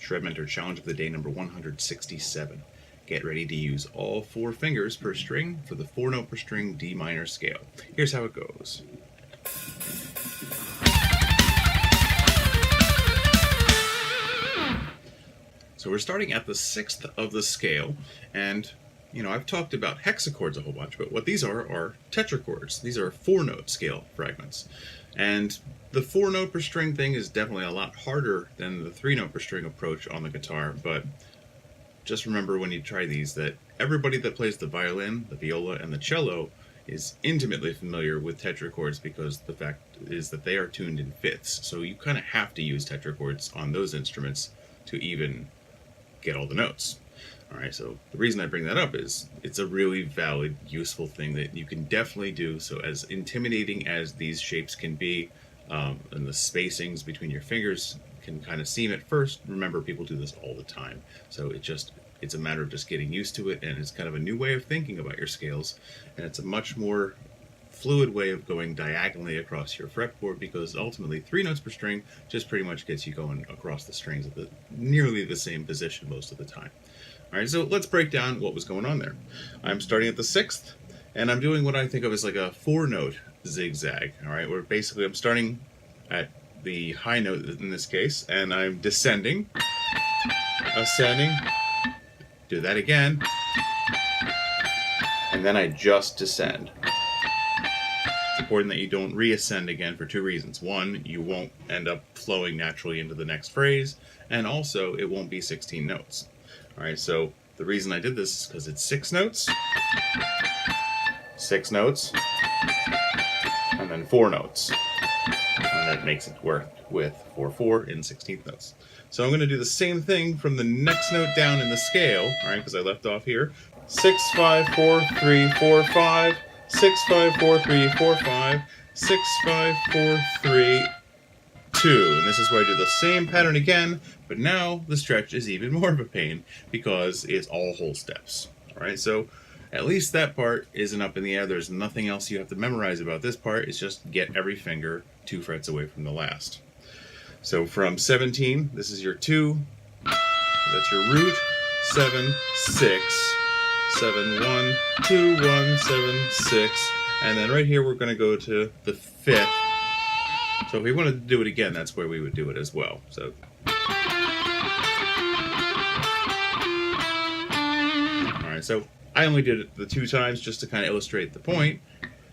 ShredMentor Challenge of the Day number 167. Get ready to use all 4 fingers per string for the 4-note per string D minor scale. Here's how it goes. So we're starting at the 6th of the scale, and I've talked about hexachords a whole bunch, but what these are tetrachords. These are 4-note scale fragments. And the 4-note per string thing is definitely a lot harder than the 3-note per string approach on the guitar, but just remember when you try these that everybody that plays the violin, the viola, and the cello is intimately familiar with tetrachords because the fact is that they are tuned in fifths. So you kind of have to use tetrachords on those instruments to even get all the notes. Alright, so the reason I bring that up is it's a really valid, useful thing that you can definitely do. So as intimidating as these shapes can be, and the spacings between your fingers can kind of seem at first, remember people do this all the time. So it's a matter of just getting used to it, and it's kind of a new way of thinking about your scales, and it's a much more fluid way of going diagonally across your fretboard, because ultimately 3 notes per string just pretty much gets you going across the strings at nearly the same position most of the time. Alright, so let's break down what was going on there. I'm starting at the 6th, and I'm doing what I think of as like a 4-note zigzag. Alright, where basically I'm starting at the high note in this case, and I'm descending, ascending, do that again, and then I just descend. It's important that you don't reascend again for 2 reasons. 1, you won't end up flowing naturally into the next phrase, and also it won't be 16 notes. Alright, so the reason I did this is because it's 6 notes, 6 notes, and then 4 notes. And that makes it work with 4/4 in 16th notes. So I'm going to do the same thing from the next note down in the scale, alright, because I left off here. 6, 5, 4, 3, 4, 5, 6, 5, 4, 3, 4, 5, 6, 5, 4, 3, 2. And this is where I do the same pattern again, but now the stretch is even more of a pain because it's all whole steps. Alright, so at least that part isn't up in the air. There's nothing else you have to memorize about this part. It's just get every finger 2 frets away from the last. So from 17, this is your 2, that's your root, 7, 6, 7, 1, 2, 1, 7, 6, and then right here we're going to go to the 5th. So if we wanted to do it again, that's where we would do it as well. So alright, so I only did it the 2 times just to kind of illustrate the point,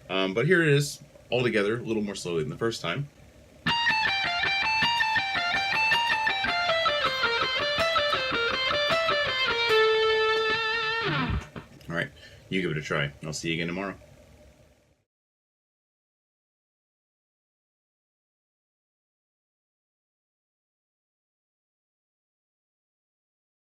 but here it is all together, a little more slowly than the first time. Alright, you give it a try. I'll see you again tomorrow.